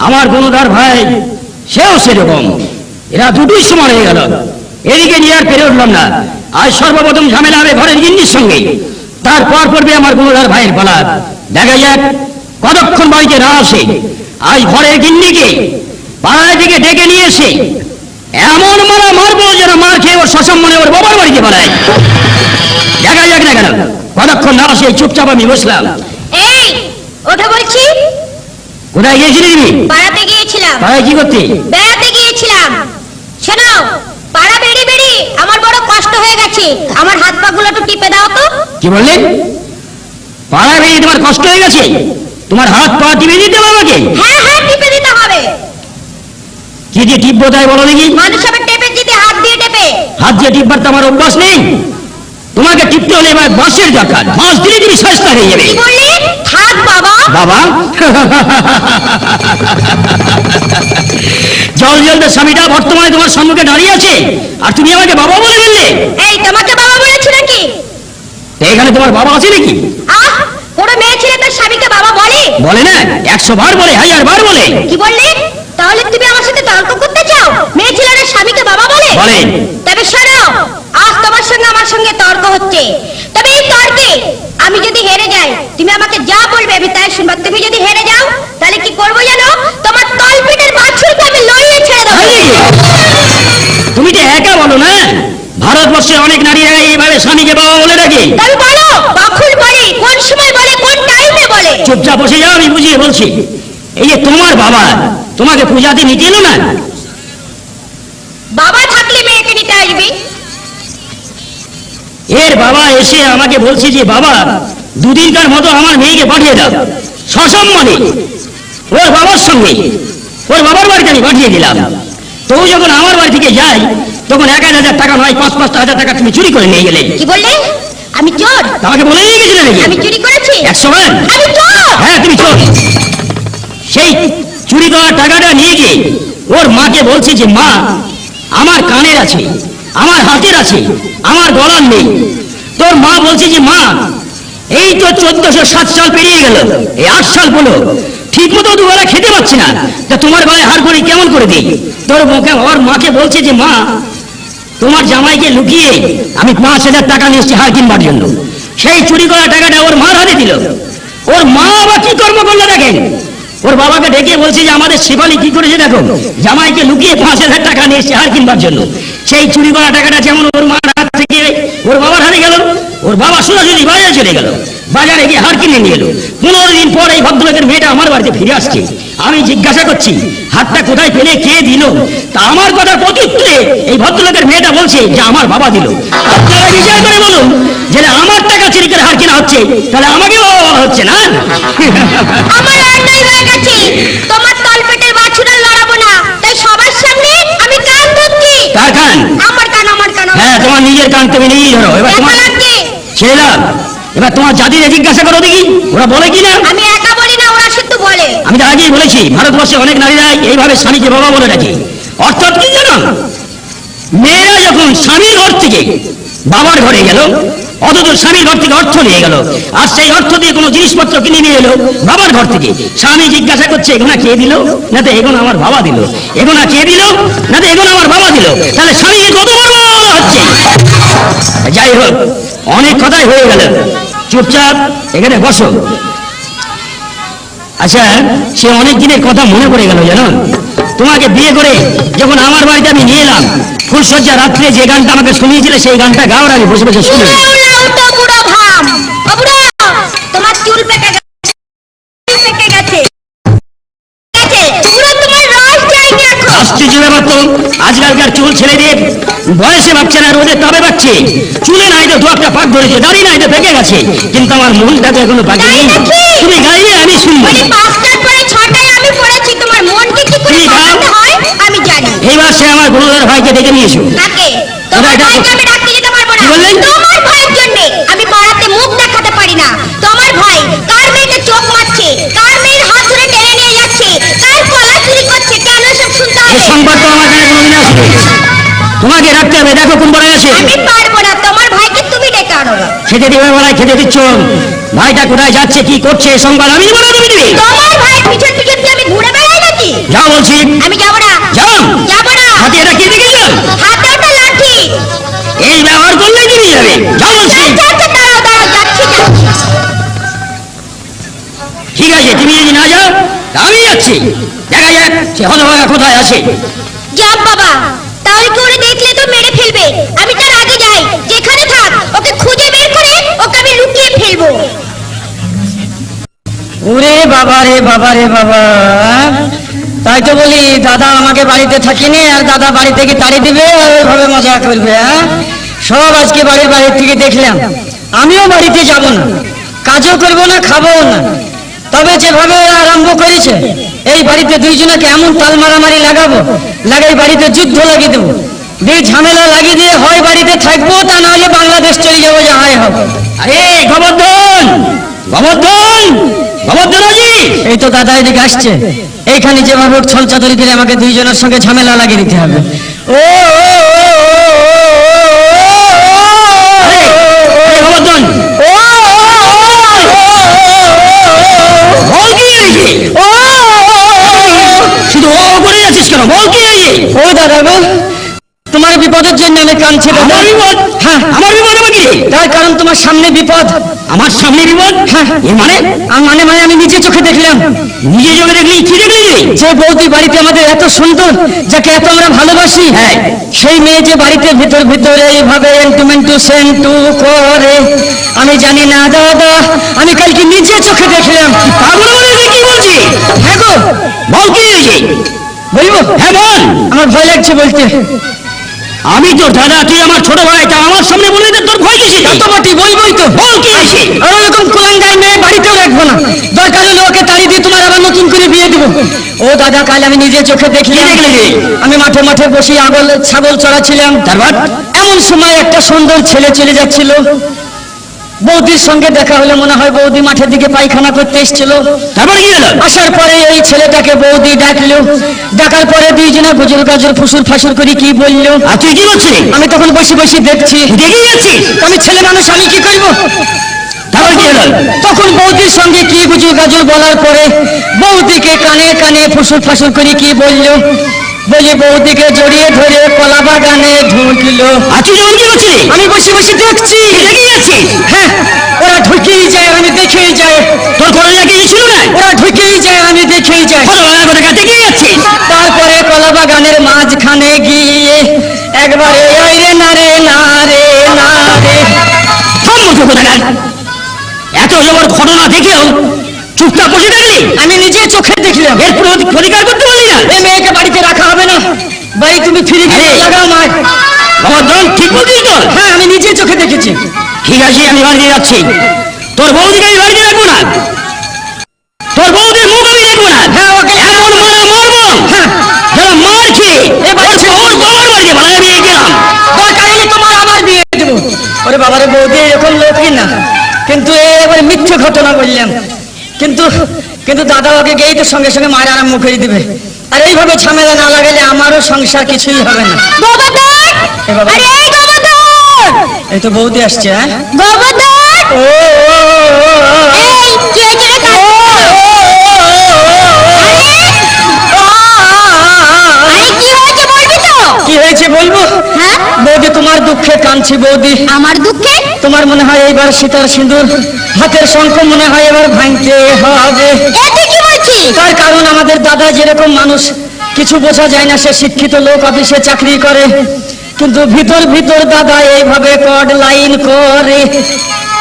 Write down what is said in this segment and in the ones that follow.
আমার গুণধর ভাই সেও সেরকম। এরা দুটোই সমান হয়ে গেল। এদিকে নিয়ে আর পেরে উঠলাম না। আজ সর্বপ্রথম ঝামেলা হবে ঘরের গিন্নির সঙ্গে, তারপর পড়বে আমার গুণধর ভাইয়ের পালা। দেখা যাক কতক্ষণ বাড়িতে না আসে। আজ ঘরের গিন্নিকে পাড়ায় থেকে ডেকে নিয়ে এসে এমন মারা মারবো যেন মার খেয়ে ওর সসম্মানে ওর বাবার বাড়িতে পালায়। দেখা যাক না কেন কতক্ষণ না আসে। চুপচাপ আমি বসলাম। এই ওঠা বলছি। কোথায় গিয়েছিলি তুমি? পাড়াতে গিয়েছিলাম। পাড়ায় কি করতে? বেড়াতে গিয়েছিলাম। শোনো, পাড়া বেড়ে বেড়ে আমার বড় কষ্ট হয়ে গেছে। আমার হাত পা গুলো একটু টিপে দাও তো। কি বললেন? পাড়ায় বেরিয়ে তোমার কষ্ট হয়ে গেছে? তোমার হাত পা টিপে দিতে হবে আমাকে? হ্যাঁ হ্যাঁ, টিপে দিতে হবে। কি দিয়ে টিপবো তাই বলো দেখি? মানুষ আবার টেপে দিতে হাত দিয়ে টেপে। হাত দিয়ে টিপবার তো আমার অভ্যাস নেই। তোমাকে টিপতে হলে এবার বাঁশের দরকার। বাঁশ দিলে তুমি সস্তা হয়ে যাবে। কি বললি? থাক বাবা। বাবা জল জলতে স্বামীটা বর্তমানে তোমার সম্মুখে দাঁড়িয়ে আছে, আর তুমি আমাকে বাবা বলে ফেললে। এই তোমাকে বাবা বলেছি নাকি? এখানে তোমার বাবা আছে নাকি? আহ, পুরো মেয়ে ছেলে তার স্বামীকে বাবা বলে? বলে না, 100 বার বলে, 1000 বার বলে। কি বললি? তাহলে তুমি আমার সাথে তর্ক করতে চাও? মেয়ে ছেলের স্বামীকে বাবা বলে? বলে। তবে শোনো, আজ তোমার সঙ্গে আমার সঙ্গে তর্ক হচ্ছে। তবে এই তর্কে আমি যদি হেরে যাই, তুমি আমাকে যা বলবে আমি তাই শুনবো। তুমি যদি হেরে যাও তাহলে কি করবো জানো? তোমার তলপেটের বাছুরকে আমি লড়িয়ে ছেড়ে দেবো। তুমি তো একা বলো না, ভারতবর্ষের অনেক নারীরা এইভাবে স্বামীকে বাবা বলে ডাকে। তবে বলো, কখন বলে, কোন সময় বলে, কোন টাইমে বলে? চুপচাপ বসে যাও, আমি বুঝিয়ে বলছি। এই যে তোমার বাবা তোমাকে পূজাতে নিতে এলো না? বাবা থাকলে মেয়েকে নিতে আসবে। এর বাবা এসে আমাকে বলছে যে বাবা, দুদিনকার মতো আমার মেয়েকে পাঠিয়ে দাও সসম্মানে ওর বাবার সঙ্গে। ওর বাবার বাড়িতে আমি পাঠিয়ে দিলাম। তো যখন আমার বাড়ি থেকে যাই তখন 1000 টাকা নয় 5-5 টাকা তুমি চুরি করে নিয়ে গেলে। কি বললে? আমি চোর? আমাকে বলে নিয়ে গেছিলে নাকি? আমি চুরি করেছি? 100 বার। আমি চোর? হ্যাঁ তুমি চোর। সেই চুরি করা টাকাটা নিয়ে গিয়ে ওর মাকে বলছে যে মা, আমার কানের আছে, আমার হাতের আছে, আমার গলার নেই। তোর মা বলছে যে মা, এই তো 1407 সাল পেরিয়ে গেল, এই 8 সাল হলো, ঠিক মতো দুবেলা খেতে পাচ্ছি না, তা তোমার গলায় হার করি কেমন করে দিই? তোর মুখে ওর মাকে বলছে যে মা, তোমার জামাইকে লুকিয়ে আমি 5000 টাকা নিয়ে এসেছি হার কিনবার জন্য। সেই চুরি করা টাকাটা ওর মার হাতে দিল। ওর মা আবার কি কর্ম করলো দেখেন, ওর বাবাকে ডেকে বলছে যে আমাদের শেফালি কি করেছে দেখো, জামাইকে লুকিয়ে 5000 টাকা নিয়ে এসেছে হার কিনবার জন্য। সেই চুরি করা টাকাটা যেমন ওর মার হাত থেকে ওর বাবার হাতে গেল, ওর বাবা সোজাসুজি বাজারে চলে গেল, বাজারে গিয়ে হার কিনে নিয়ে এলো। 15 দিন পর এই ভদ্রলোকের মেয়েটা আমার বাড়িতে ফিরে আসছে। আমি জিজ্ঞাসা করছি হাতটা কোথায় পেলে, কে দিল? তা আমার কথার প্রত্যুত্তরে এই ভদ্রলোকের মেয়েটা বলছে যে আমার বাবা দিল। আপনারা বিচার করে বলুন, যে আমার টাকা চুরি করে হার কেনা হচ্ছে, তাহলে আমাকেও বাবা বলা হচ্ছে না? আমার অন্যায় হয়ে গেছে। তোমার তলপেটের বাছুর আর লড়াবো না, তাই সবার সামনে আমি কান ধরছি। কার কান? আমার কান, আমার কান। হ্যাঁ, তোমার নিজের কান তুমি নিজেই ধরো। এবার তোমার ছেলেরা, এবার তোমার জাতিরে জিজ্ঞাসা করো দেখি ওরা বলে কি না। আমি একা বলি না, ওরা শুধু বলে। আমি তো আগেই বলেছি, ভারতবর্ষে অনেক নারীরা এইভাবে স্বামীকে বাবা বলে ডাকে। অর্থাৎ কি জানো, মেয়েরা যখন স্বামীর ঘর থেকে বাবার ঘরে গেল, অথচ স্বামীর ঘর থেকে অর্থ নিয়ে গেল, আর সেই অর্থ দিয়ে কোনো জিনিসপত্র কিনে নিয়ে এলো বাবার ঘর থেকে। স্বামী জিজ্ঞাসা করছে এগুলো কে দিল? না তো এগুলো আমার বাবা দিল। এগুলো কে দিল? না তো এগুলো আমার বাবা দিল। তাহলে স্বামীকে কত বড় বাবা হচ্ছে। যাই হোক, অনেক কথাই হয়ে গেল, চুপচাপ এখানে বসো। আচ্ছা, সে অনেক দিনের কথা মনে পড়ে গেল জানো। তোমাকে বিয়ে করে যখন আমার বাড়িতে আমি নিয়ে এলাম, ফুলসজ্জা রাত্রে যে গানটা আমাকে শুনিয়েছিলে সেই গানটা গাও, আমি বসে বসে শুনি। বুড়ো ভাম, ও বুড়ো, তোমার চুল পেকে গেছে, পেকে গেছে, পুরো তোমার রস যায়নি এখন। আশ্চর্য ব্যাপার তো, আজকালকার চুল ছেলেদের বয়সে বাচ্চা না, রোদে তবে বাচ্চে। চুলে নাই তো দু একটা পাক ধরেছে, দাড়ি নাই তো পেকে গেছে, কিন্তু আমার মনটা তো এখনো পাকেনি। তুমি গাইবে আমি শুনবো। 5টার পরে 6টায় আমি পড়েছি, তোমার মনকে কি করে বাঁচাতে হয় আমি জানি। এইবার সে আমার গুরুদার ভাইকে ডেকে নিয়ে এসো। তাকে তোমার ভাইকে আমি ডাকতে যেতে পারবো না। তোমার ভাইয়ের জন্য আমি পাড়াতে মুখ দেখাতে পারি না। তোমার ভাই কার মেয়েকে চোখ মারছে, কার মেয়ের হাত ধরে টেনে নিয়ে যাচ্ছে, কার কলা চুরি করছে, কেন সব শুনতে এই হবে? সংবাদ তো আমার কানে কোনোদিন আসবে। তোমাকে রাখতে হবে, দেখো কোন বড় আছে। আমি পারবো না, তোমার ভাইকে তুমি ডেকে আনো। খেতে দিবে বেলায় খেতে দিচ্ছ, ভাইটা কোথায় যাচ্ছে কি করছে এই সংবাদ আমি দেবো না তুমি দিবে? তোমার ভাই পিছন পিছন দিয়ে আমি যাও বলছি। আমি যাবো না। যাও। যাবো না। হাতে এটা কি দিকে গেলাম? হাতে ওটা লাঠি। এই ব্যবহার করলে বেরিয়ে যাবে। যাও বলছি। আচ্ছা, আচ্ছা, দাঁড়াও, দাঁড়াও, যাচ্ছি, যাচ্ছি। ঠিক আছে, তুমি যদি না যাও তা আমি যাচ্ছি। দেখা যাক সে হতভাগা কোথায় আছে। যাব বাবা, তাহলে কি ওরে দেখলে তো মেরে ফেলবে। আমি তার আগে যাই, যেখানে থাক ওকে খুঁজে বের করে ওকে আমি লুকিয়ে ফেলবো। ওরে বাবা রে বাবা রে বাবা, তাই তো বলি দাদা আমাকে বাড়িতে থাকিনি, আর দাদা বাড়ি থেকে তাড়ি দিবে আর ওইভাবে মজা করবে। হ্যাঁ, সব আজকে বাড়ির থেকে দেখলাম। আমিও বাড়িতে যাব না, কাজও করবো না, খাবও না। তবে যেভাবে ওরা আরম্ভ করেছে, এই বাড়িতে দুইজনকে এমন তাল মারামারি লাগাবো, লাগাই বাড়িতে যুদ্ধ লাগিয়ে দেবো। দিয়ে ঝামেলা লাগিয়ে দিয়ে হয় বাড়িতে থাকবো, তা না হলে বাংলাদেশ চলে যাবো, যাহাই হবে। আরে গোবর্ধন, গোবর্ধন, গোবর্ধনজি! এই তো দাদা এদিকে আসছে। এইখানে যেভাবে ওর ছল চাদরি দিলে আমাকে দুইজনের সঙ্গে ঝামেলা লাগিয়ে দিতে হবে। ও আরে, আরে গোবর্ধন, বল কি হয়েছে? শুধু ও করে যাচ্ছিস কেন? বল কি হয়েছে? ও দাদা গো, তোমার বিপদের জন্য আমি কাঁদছি দাদা। আমার বিপদ? হ্যাঁ, আমার বিপদ আবার কি? তার কারণ তোমার সামনে বিপদ। আমার সামনে বিপদ? হ্যাঁ। এ মানে? মানে আমি নিজে চোখে দেখলাম। নিজে চোখে দেখলি? কি দেখলি রে? যে বৌদি বাড়িতে আমাদের এত সুন্দর, যাকে এত আমরা ভালোবাসি, হ্যাঁ। সেই মেয়ে যে বাড়িতে ভিতরে এইভাবে এন্টুমেন্টু সেন্টু করে, আমি জানি না দাদা। আমি কালকে নিজে চোখে দেখলাম। পাগল বলে তুই কি বলছিস? হ্যাঁ গো, বল কি হয়েছে? বলবো? হ্যাঁ বল। আমার ভয় লাগছে বলতে। আমি তোর দাদা, তুই আমার ছোট ভাই, তা আমার সামনে বললি তো তোর ভয় কিসে? এত বটি বলবোই তো। বল কি হয়েছে? আর ওরকম কুলাঙ্গার মেয়ে বাড়িতেও রাখবো না। দরকার হলে ওকে তাড়ি দিয়ে তোমার আবার নতুন করে বিয়ে দেবো। ও দাদা, কাল আমি নিজে চোখে দেখলাম। কি দেখলি রে? আমি মাঠে মাঠে বসে ছাগল চড়াচ্ছিলাম। তারপর? এমন সময় একটা সুন্দর ছেলে চলে যাচ্ছিল। বৌদির সঙ্গে দেখা হলে মনে হয় বৌদি মাঠের দিকে পায়খানা করতে এসেছিল। তারপর কি হলো? আসার পরে এই ছেলেটাকে বৌদি ডাকলো। ডাকার পরে দুইজনে গুজর গাজর ফুসুর ফাসুর করে কি বললো। আর তুই কি করছিস? আমি তখন বসে বসে দেখছি। দেখে যাচ্ছিস? আমি ছেলে মানুষ, আমি কি করবো? তারপর কি হলো? তখন বৌদির সঙ্গে কি গুজর গাজর বলার পরে বৌদিকে কানে কানে ফুসুর ফাসুর করে কি বললো। বলে বৌদিকে জড়িয়ে ধরে কলা বাগানে ঢুকলো। আর তুই যখন কি করছিস? আমি বসে বসে দেখছি। দেখে যাচ্ছিস? হ্যাঁ, ওরা ঢুকেই যায়, আমি দেখেই যাই। তোর কোনো জায়গায় ছিল না? ওরা ঢুকেই যায়, আমি দেখেই যাই। দেখে যাচ্ছিস? তারপরে কলা বাগানের মাঝখানে গিয়ে একবারে আইরে না রে না রে না রে। থাম মুখে কোথাকার। এত জবর ঘটনা দেখেও চুপচাপ বসে থাকলি? আমি নিজে চোখে দেখলাম। এর প্রতিকার করতে পারলি না? এই মেয়েকে বাড়িতে রাখা হবে না। বাড়ি তুমি ফিরে গিয়ে আরে। লাগাও মার। গোবর্ধন, ঠিক বলছিস তো? হ্যাঁ, আমি নিজে চোখে দেখেছি। ঠিক আছে, আমি বাড়িতে যাচ্ছি। তোর বৌদিকে আমি বাড়িতে রাখবো না। তোর বৌদির মুখ আমি দেখবো না। হ্যাঁ, ওকে এমন মারা মারবো। হ্যাঁ, যারা মার খেয়ে এবার ওর বাবার বাড়িতে ভাড়া নিয়ে গেলাম। দরকার হলে তোমার আমার বিয়ে দেবো। ওরে বাবারে, বৌদি এরকম লোকই না। কিন্তু এবার মিথ্যে ঘটনা বললাম। কিন্তু কিন্তু দাদা ওকে গিয়েই তো সঙ্গে সঙ্গে মায়ের আরাম করে দিবে। আর এইভাবে ঝামেলা না লাগালে আমারও সংসার কিছুই হবে না। গোবর্ধন! এ বাবা। আরে এই গোবর্ধন! এই তো বৌদি আসছে। হ্যাঁ, গোবর্ধন! ও এই, কি হয়েছে রে কাজ? আরে কি হয়েছে বলবি তো? কি হয়েছে বলবো? হ্যাঁ? বৌদি, তোমার দুঃখে কাঁদছি বৌদি। আমার দুঃখে? তোমার মনে হয় এইবার সীতার সিঁদুর, হাতের শঙ্খ মনে হয় এবার ভাঙতে হবে। এ তুই কি বলছিস? তার কারণ আমাদের দাদা যেরকম মানুষ, কিছু বোঝা যায় না। সে শিক্ষিত লোক, অফিসে চাকরি করে, কিন্তু ভিতর দাদা এইভাবে কড লাইন করে।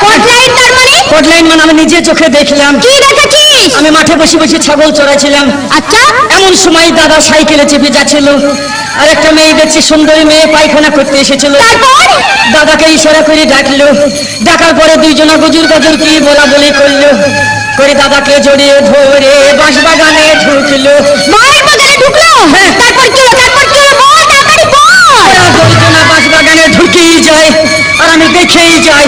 কোটলাইন তার মানে? কড লাইন মানে আমি নিজে চোখে দেখলাম। কি দেখেছিস? আমি মাঠে বসে বসে ছাগল চড়াইছিলাম। আচ্ছা, এমন সময় দাদা সাইকেলে চেপে যাচ্ছিল। আর একটা মেয়ে দেখছি, সুন্দরী মেয়ে, পায়খানা করতে এসেছিল। তারপর? দাদাকে ইশারা করে ডাকলো। ডাকার পরে দুইজনা গুজুর গাজুর কি বলা বলি করলো। করে দাদাকে জড়িয়ে ধরে বাঁশবাগানে ঢুকলো। মায়ের বাগানে ঢুকলো? হ্যাঁ। তারপর কি হলো? তারপর কি হলো? বল, তাড়াতাড়ি বল। ওরা দুইজনা বাঁশবাগানে ঢুকেই যায়, আর আমি দেখেই যাই।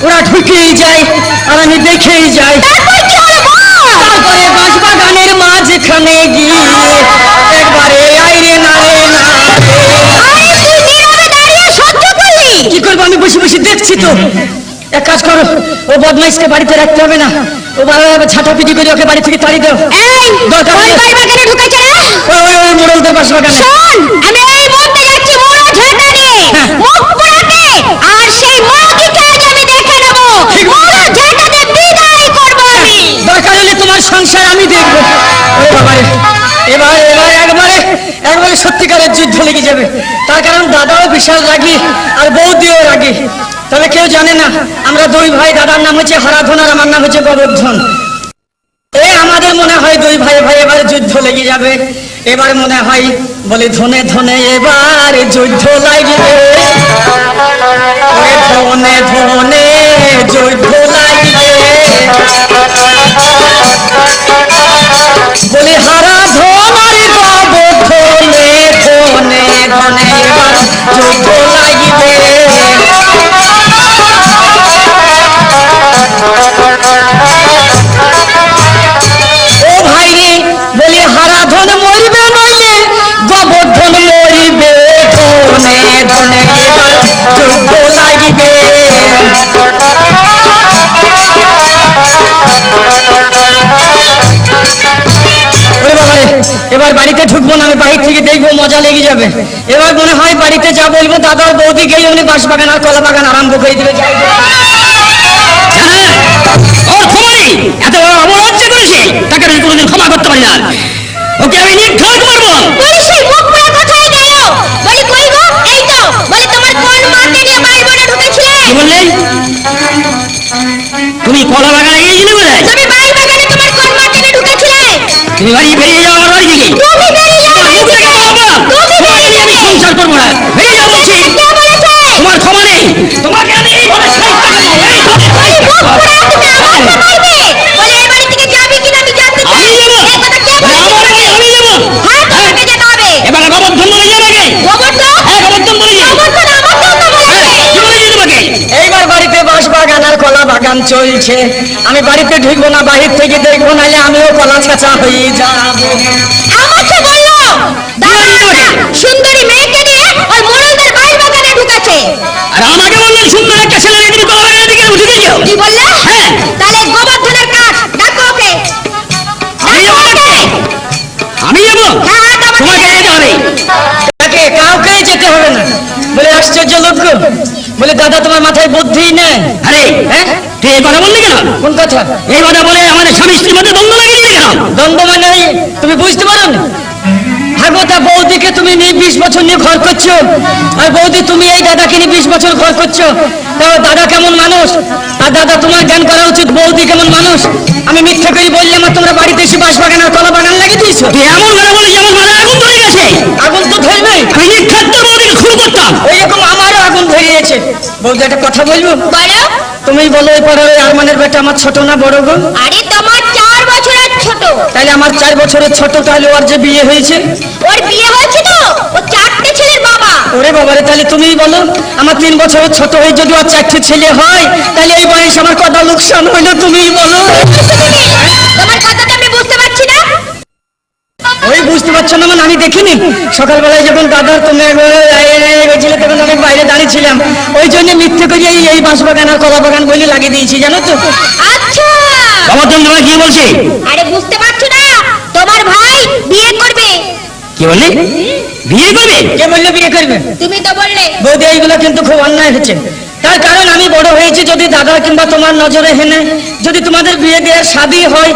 ওরা ঢুকেই যায়, আর আমি দেখেই যাই। তারপর কি হলো? বল। তারপরে বাঁশবাগানের মাঝখানে গিয়ে একবারে আইরে না রে না রে। আরে তুই নীরবে দাঁড়িয়ে সহ্য করলি? কি করবো, আমি বসে বসে দেখছি তো। এক কাজ করো, ও বদমাইশকে বাড়িতে রাখতে হবে না। ও ছাটা পিটি করে ওকে বাড়ি থেকে তাড়ি দাও। এই, দরকার ওই নেই। বাড়ি বাগানে ঢুকেছে না? বাঁশবাগানে। শোন, আমি এই মুহূর্তে যাচ্ছি মুড়ো ঝাঁটা নিয়ে মুখ পোড়াতে, আর সেই মৌখিকে আজ আমি দেখে নেবো। মুড়ো ঝাঁটাকে বিদায় করবো আমি। দরকার হলে তোমার সংসার আমি দেখবো। ওরে বাবারে, এবার এবার একবারে একবারে সত্যিকারের যুদ্ধ লেগে যাবে। তার কারণ দাদাও বিশাল রাগী আর বৌদিও রাগী। তবে কেউ জানে না আমরা দুই ভাই, দাদার নাম হচ্ছে হারাধন আর আমার নাম হচ্ছে গোবর্ধন। আমাদের মনে হয় দুই ভাই ভাই এবার যুদ্ধ লেগে যাবে। এবার মনে হয় বলে ধনে ধনে এবার যুদ্ধ লাগবে, ওরে ধনে ধনে যুদ্ধ লাগবে, বলে হারাধন আর গোবর্ধনে ধনে ধনে এবার যুদ্ধ লাগবে। ও ভাই রে, বলি হারাধন মরিবে নইলে গোবর্ধন মরিবে, ধনে ধনে এবার যুদ্ধ লাগিবে। ওরে বাবারে, এবার বাড়িতে ঢুকবো না, আমি বাড়ি থেকে দেখবো, মজা লেগে যাবে। এবার মনে হয় বাড়িতে যা বলবো দাদা ও বৌদি গিয়ে উনি বাঁশবাগান আর কলা বাগান আরম্ভ করে দিবে। যাই হোক। ওর ক্ষমা নেই, এত বড় অবলজ্জা করেছে, তাকে আমি কোনোদিন ক্ষমা করতে পারি না। ওকে আমি নির্ঘাত মারবো। বলি সেই মুখ পোড়া কোথায় গেল? বলি কই গো? এই তো। বলি তোমার কোন মাকে নিয়ে বাড়ি বনে ঢুকেছিলে? কি বললে? তুমি কলা বাগানে গিয়েছিলে বলে? তুমি বাড়ি বাগানে তোমার কোন মাকে নিয়ে ঢুকেছিলে? তুমি বাড়ি বেরিয়ে যাও আমার বাড়ি থেকে। তুমি বেরিয়ে যাও। তোমার মুখ দেখে বাবা, তোমার নিয়ে আমি সংসার করবো না। বেরিয়ে যাও বলছি। কে বলেছে? তোমার ক্ষমা নেই, তোমাকে আমি এইভাবে সাইজটা করবো, এইভাবে মুখ সাইজটা করবো। পোড়া তুমি আমাকে মারবে? বলি এই বাড়ি থেকে যাবে কিনা আমি জানতে চাই। আমি যাবো। এই কথা কে বলে বলেছে? আমার আগে আমি যাবো। হ্যাঁ, তোমাকে যেতে হবে। এবার গোবর্ধন বলে যাবে কে? গোবর্ধন? হ্যাঁ, গোবর্ধন বলে যাবে। গোবর্ধন আমার জন্য বলেছে। কি বলেছি তোমাকে? এইবার বাড়িতে বাঁশবাগান আর কলা বাগান চলছে, আমি বাড়িতে ঢুকবো না, বাহির থেকে দেখবো, নাহলে আমিও কলা ছাঁচা হয়ে যাবো। আমাকে বললো দাদা সুন্দরী মেয়েকে নিয়ে ওই মোড়লদের বাড়ি বাগানে ঢুকেছে। আর আমাকে বললেন সুন্দর একটা ছেলে তুমি কলা বাগানের দিকে উঠে দিয়েছো। কি বললে? হ্যাঁ। তাহলে গোবর্ধনের কাজ ডাকো ওকে। আমি যাবো ডাকো ওকে। আমি যাবো। হ্যাঁ, হ্যাঁ, তোমাকে তোমাকে যেতে হবে। তাকে কাউকেই যেতে হবে না। বলে আশ্চর্য লোক গো। বলে দাদা তোমার মাথায় বুদ্ধি নেই? আরে হ্যাঁ, তুই এই কথা বললি কেন? কোন কথা? এই কথা বলে আমাদের স্বামী স্ত্রীর মধ্যে দ্বন্দ্ব লাগিয়ে দিলি কেন? দ্বন্দ্ব মানে তুমি বুঝতে পারো না? ভাগবতা বৌদিকে তুমি নিয়ে 20 বছর নিয়ে ঘর করছো, আর বৌদি তুমি এই দাদাকে নিয়ে 20 বছর ঘর করছো। তাও দাদা কেমন মানুষ, আর দাদা তোমার জ্ঞান করা উচিত বৌদি কেমন মানুষ। আমি মিথ্যে করে বললাম আর তোমরা বাড়িতে এসে বাঁশবাগান আর কলা বাগান লাগিয়ে দিয়েছো। তুই এমন কথা বলে যেমন মাথায় আগুন ধরে গেছে। আগুন তো ধরবে, আমি নির্ঘাত তোর বৌদিকে খুন করতাম। ওইরকম আমারও আগুন ধরিয়েছে। বৌদি একটা কথা বলবো? বলো। তুমি বলো এই পাড়ার ওই আরমানের বেটা আমার ছোট না বড় গো? আরে তোমার 4 বছরের ছোট। তাহলে আমার 4 বছরের ছোট, তাহলে ওর যে বিয়ে হয়েছে? ওর বিয়ে হয়েছে তো, ও 4টে ছেলের বাবা। ওরে বাবারে, তাহলে তুমিই বলো আমার 3 বছরের ছোট হয়ে যদি ওর 4টে ছেলে হয়, তাহলে এই বয়স আমার কত লোকসান হইলো তুমিই বলো। তোমার কথাটা আমি বুঝতে পারছি না। ওই বুঝতে পারছো না মানে আমি দেখিনি সকালবেলায় যখন দাদার তুমি গেছিলে তখন আমি বাইরে দাঁড়িয়েছিলাম, ওই জন্য মিথ্যে করে এই বাঁশবাগান আর কলা বাগান বলে লাগিয়ে দিয়েছি, জানো তো? আচ্ছা। গোবর্ধন তোমায় কি বলছে? আরে বুঝতে পারছো না, তোমার ভাই বিয়ে করবে। কি বললি? বিয়ে করবে? কে বললো বিয়ে করবে? তুমি তো বললে। বৌদি এইগুলো কিন্তু খুব অন্যায় হচ্ছে। তার কারণ আমি বড় হয়েছি, যদি দাদা কিংবা তোমার নজরে হেনে যদি তোমাদের বিয়ে দেওয়ার শাদী হয়,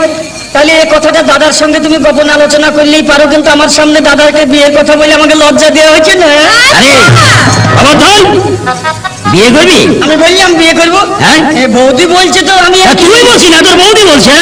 তাহলে এই কথাটা দাদার সঙ্গে তুমি গোপন আলোচনা করলেই পারো, কিন্তু আমার সামনে দাদাকে বিয়ের কথা বলে আমাকে লজ্জা দেওয়া হয়েছে না। আরে গোবর্ধন, বিয়ে করবি? আমি বললাম বিয়ে করবো। হ্যাঁ? এ বৌদি বলছে তো আমি তুই বলছি না, তোর বৌদি বলছে।